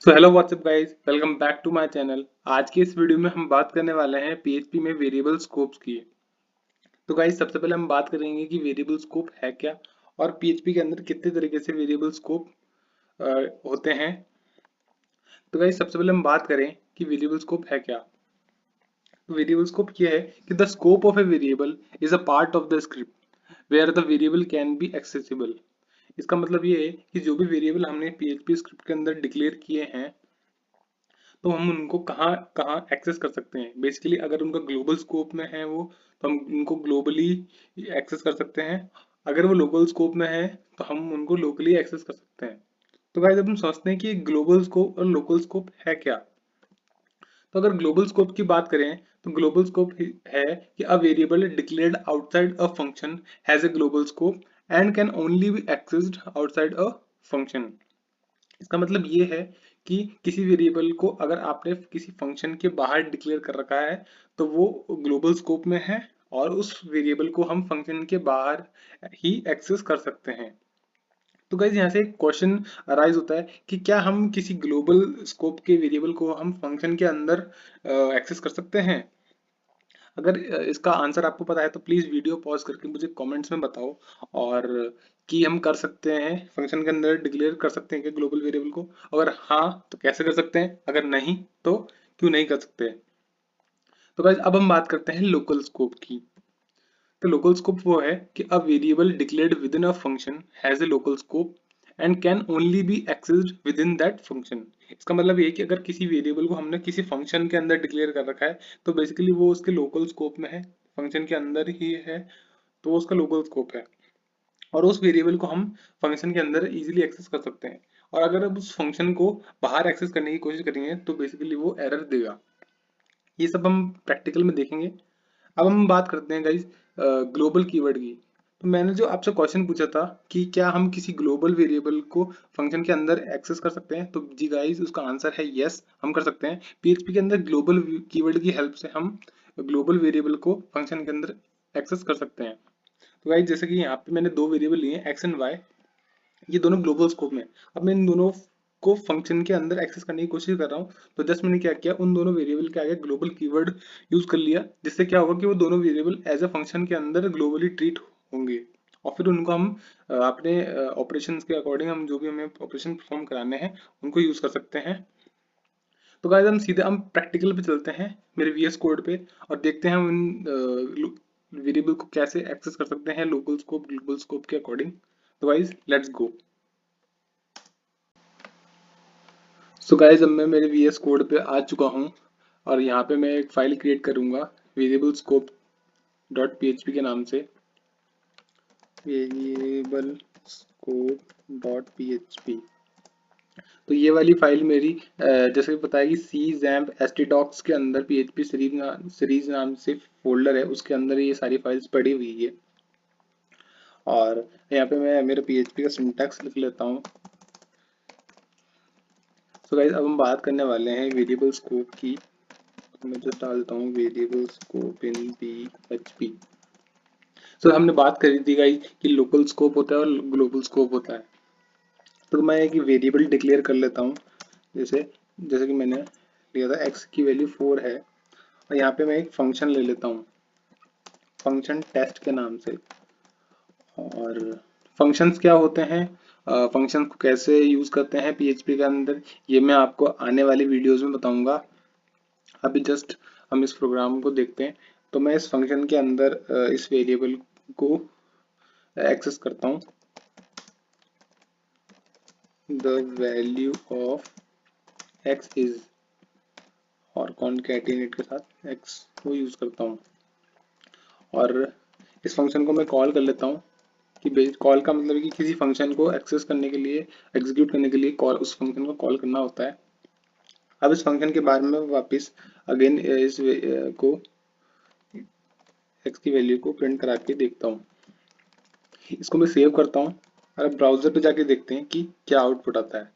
So hello what's up guys, welcome back to my channel. आज की इस वीडियो में हम बात करने वाले हैं पीएचपी में वेरिएबल स्कोप्स की। तो गाइस सबसे पहले हम बात करेंगे कि वेरिएबल स्कोप है क्या और पीएचपी के अंदर कितने तरीके से वेरिएबल स्कोप होते हैं। तो गाइस सबसे पहले हम बात करें कि वेरिएबल स्कोप है क्या। तो वेरिएबल स्कोप ये है कि the scope of a variable is a part of the script where the variable can be accessible. इसका मतलब ये है कि जो भी वेरिएबल हमने पीएचपी स्क्रिप्ट के अंदर डिक्लेयर किए हैं तो हम उनको कहाँ कहाँ एक्सेस कर सकते हैं। बेसिकली अगर उनका ग्लोबल स्कोप में है वो, तो हम उनको ग्लोबली एक्सेस कर सकते हैं। अगर वो लोकल स्कोप में है तो हम उनको लोकली एक्सेस कर सकते हैं। तो गाइस अब हम सोचते हैं कि ग्लोबल स्कोप और लोकल स्कोप है क्या। तो अगर ग्लोबल स्कोप की बात करें तो ग्लोबल स्कोप है कि a variable declared outside a function has a global scope and can only B accessed outside a function. इसका मतलब ये है कि किसी वेरिएबल को अगर आपने किसी फंक्शन के बाहर डिक्लेयर कर रखा है तो वो ग्लोबल स्कोप में है और उस वेरिएबल को हम फंक्शन के बाहर ही एक्सेस कर सकते हैं। तो गाइज यहाँ से एक क्वेश्चन अराइज होता है कि क्या हम किसी ग्लोबल स्कोप के वेरिएबल को हम फंक्शन के अंदर एक्सेस कर सकते हैं। अगर इसका आंसर आपको पता है तो प्लीज वीडियो पॉज करके मुझे कमेंट्स में बताओ। और कि हम कर सकते हैं फंक्शन के अंदर डिक्लेयर कर सकते हैं कि ग्लोबल वेरिएबल को, अगर हाँ तो कैसे कर सकते हैं, अगर नहीं तो क्यों नहीं कर सकते। तो गाइस अब हम बात करते हैं लोकल स्कोप की। तो लोकल स्कोप वो है कि a variable declared with in a function has a local scope and can only B accessed with in that function. इसका मतलब ये है कि अगर किसी वेरिएबल को हमने किसी फंक्शन के अंदर डिक्लेयर कर रखा है तो बेसिकली वो उसके लोकल स्कोप में है, फंक्शन के अंदर ही है, तो वो उसका लोकल स्कोप है और उस वेरिएबल को हम फंक्शन के अंदर इजीली एक्सेस कर सकते हैं। और अगर अब उस फंक्शन को बाहर एक्सेस करने की कोशिश करेंगे तो बेसिकली वो एरर देगा। ये सब हम प्रैक्टिकल में देखेंगे। अब हम बात करते हैं गाइज ग्लोबल कीवर्ड की। तो मैंने जो आपसे क्वेश्चन पूछा था कि क्या हम किसी ग्लोबल वेरिएबल को फंक्शन के अंदर एक्सेस कर सकते हैं, तो जी गाइज उसका आंसर है यस, हम कर सकते हैं। पीएचपी के अंदर ग्लोबल कीवर्ड की हेल्प से हम ग्लोबल वेरिएबल को फंक्शन के अंदर एक्सेस कर सकते हैं। तो गाइज जैसे कि यहाँ पे मैंने दो वेरिएबल लिए हैं एक्स एंड वाई, ये दोनों ग्लोबल स्कोप में। अब मैं इन दोनों को फंक्शन के अंदर एक्सेस करने की कोशिश कर रहा हूँ, तो जस्ट मैंने क्या किया, उन दोनों वेरिएबल के आगे ग्लोबल कीवर्ड यूज कर लिया, जिससे क्या होगा कि वो दोनों वेरिएबल एज अ फंक्शन के अंदर ग्लोबली ट्रीट होंगे। और फिर उनको हम अपने ऑपरेशंस के अकॉर्डिंग, हम जो भी हमें ऑपरेशन परफॉर्म कराने हैं उनको यूज कर सकते हैं। तो गाइस हम सीधे हम प्रैक्टिकल पे चलते हैं मेरे वीएस कोड पे और देखते हैं हम इन वेरिएबल को कैसे एक्सेस कर सकते हैं लोकल स्कोप ग्लोबल स्कोप के अकॉर्डिंग। तो guys let's go. So guys अब मैं मेरे वीएस कोड पे आ चुका हूँ और यहाँ पे मैं एक फाइल क्रिएट करूँगा वेरिएबल स्कोप डॉट पीएचपी के नाम से। वेरिएबल स्कोप डॉट पीएचपी, तो ये वाली फाइल मेरी जैसे कि पता है कि सी जैम्प एसटीडॉक्स के अंदर पीएचपी सीरीज नाम से फोल्डर है, उसके अंदर ये सारी फाइल्स पड़ी हुई है। और यहाँ पे मैं मेरे पीएचपी का सिंटैक्स लिख लेता हूँ। सो गाइस अब हम बात करने वाले हैं वेरिएबल स्कोप की। तो मैं जस्ट डालता हूँ वेरिएबल स्कोप इन पीएचपी। सो हमने बात करी थी गाइस कि लोकल स्कोप होता है और ग्लोबल स्कोप होता है। तो मैं एक वेरिएबल डिक्लेयर कर लेता हूँ, जैसे जैसे कि मैंने लिया था x की वैल्यू 4 है और यहाँ पे मैं एक फंक्शन ले लेता हूँ फंक्शन टेस्ट के नाम से। और फंक्शंस क्या होते हैं, फंक्शंस को कैसे यूज करते हैं पीएचपी के अंदर, ये मैं आपको आने वाली वीडियोस में बताऊंगा। अभी जस्ट हम इस प्रोग्राम को देखते हैं। तो मैं इस फंक्शन के अंदर इस वेरिएबल को एक्सेस करता हूँ, the value of x is, और कॉनकैटिनेट के साथ x को यूज करता हूँ। और इस फंक्शन को मैं कॉल कर लेता हूँ कि कॉल का मतलब है कि किसी फंक्शन को एक्सेस करने के लिए, एग्जीक्यूट करने के लिए कॉल, उस फंक्शन को कॉल करना होता है। अब इस फंक्शन के बारे में वापस अगेन इस को x की वैल्यू को प्रिंट करा के देखता हूँ। इसको मैं सेव करता हूँ और अब ब्राउजर पे जाके देखते हैं कि क्या आउटपुट आता है।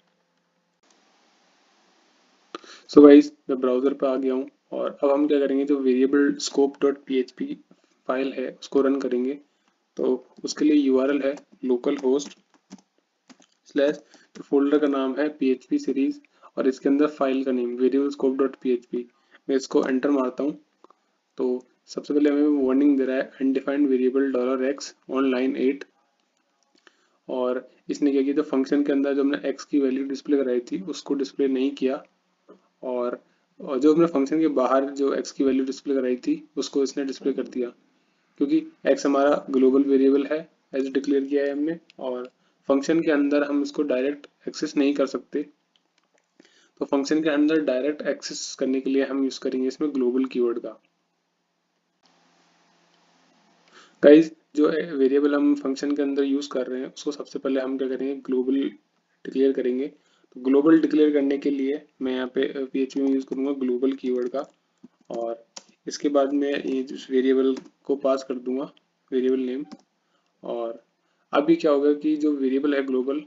सो गाइस मैं ब्राउजर पे आ गया हूँ और अब हम क्या करेंगे, जो variable scope dot PHP file है उसको रन करेंगे। तो उसके लिए यूआरएल है लोकल होस्ट स्लैश, फोल्डर का नाम है पीएचपी सीरीज और इसके अंदर फाइल का name variable scope dot php, मैं इसको एंटर मारता हूँ तो सबसे पहले हमें वार्निंग दे रहा है undefined variable $x on line 8। और इसने क्या किया, तो फंक्शन के अंदर जो हमने x की वैल्यू डिस्प्ले कराई थी उसको डिस्प्ले नहीं किया, और जो हमने फंक्शन के बाहर जो x की वैल्यू डिस्प्ले कराई थी उसको इसने डिस्प्ले कर दिया, क्योंकि x हमारा ग्लोबल वेरिएबल है एज डिक्लेयर किया है हमने, और फंक्शन के अंदर हम इसको डायरेक्ट एक्सेस नहीं कर सकते। तो फंक्शन के अंदर डायरेक्ट एक्सेस करने के लिए हम यूज करेंगे इसमें ग्लोबल कीवर्ड का। गाइस, जो वेरिएबल हम फंक्शन के अंदर यूज कर रहे हैं उसको सबसे पहले हम क्या करेंगे, ग्लोबल डिक्लेयर करेंगे। तो ग्लोबल डिक्लेयर करने के लिए मैं यहाँ पे PHP में यूज करूंगा ग्लोबल कीवर्ड का, और इसके बाद में ये वेरिएबल को पास कर दूंगा वेरिएबल नेम। और अभी क्या होगा कि जो वेरिएबल है ग्लोबल,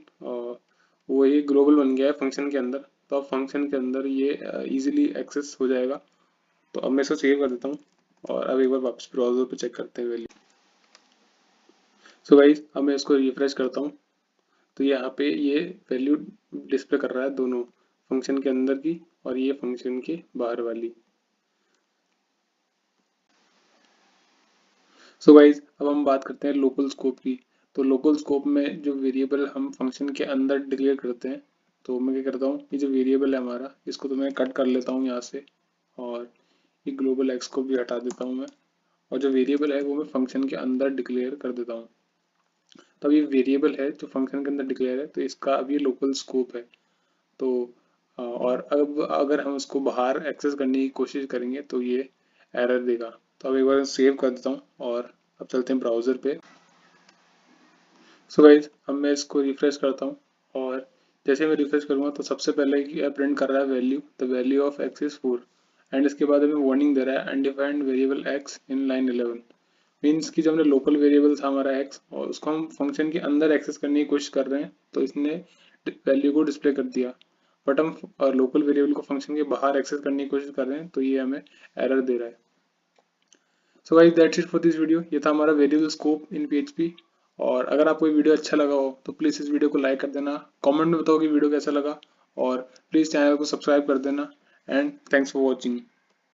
वो ये ग्लोबल बन गया है फंक्शन के अंदर, तो अब फंक्शन के अंदर ये इजीली एक्सेस हो जाएगा। तो अब मैं इसको सेव कर देता हूँ, और अब एक बार वापस ब्राउजर पे चेक करते हैं वैल्यू। सो गाइस, अब मैं इसको रिफ्रेश करता हूँ तो यहाँ पे ये वैल्यू डिस्प्ले कर रहा है, दोनों फंक्शन के अंदर की और ये फंक्शन के बाहर वाली। सो गाइस, अब हम बात करते हैं लोकल स्कोप की। तो लोकल स्कोप में जो वेरिएबल हम फंक्शन के अंदर डिक्लेयर करते हैं, तो मैं क्या करता हूँ, ये जो वेरिएबल है हमारा इसको तो मैं कट कर लेता हूँ यहाँ से, और ये ग्लोबल एक्स को भी हटा देता हूँ मैं, और जो वेरिएबल है वो मैं फंक्शन के अंदर डिक्लेयर कर देता हूँ। तो अब ये वेरिएबल है जो फंक्शन के अंदर डिक्लेयर है, तो इसका अब ये लोकल स्कोप है। तो और अब अगर हम उसको बाहर एक्सेस करने की कोशिश करेंगे तो ये एरर देगा। तो अब एक बार सेव कर देता हूँ और अब चलते हैं ब्राउज़र पे। सो गाइज, अब मैं इसको रिफ्रेश करता हूँ, और जैसे मैं रिफ्रेश करूँगा तो सबसे पहले प्रिंट कर रहा है value, the value of x is 4, and इसके बाद हमें वार्निंग दे रहा है undefined variable x in line 11। Means कि जो हमने लोकल वेरिएबल था हमारा एक्स और उसको हम फंक्शन के अंदर एक्सेस करने की कोशिश कर रहे हैं, तो इसने वैल्यू को डिस्प्ले कर दिया। बट हम लोकल वेरिएबल को फंक्शन के बाहर एक्सेस करने की कोशिश कर रहे हैं, तो ये हमें एरर दे रहा है। So guys, that's it for this video. ये था हमारा वेरिएबल स्कोप इन PHP। और अगर आपको ये वीडियो अच्छा लगा हो तो प्लीज़ इस वीडियो को लाइक कर देना, कमेंट में बताओ कि वीडियो कैसा लगा, और प्लीज़ चैनल को सब्सक्राइब कर देना। And thanks for watching.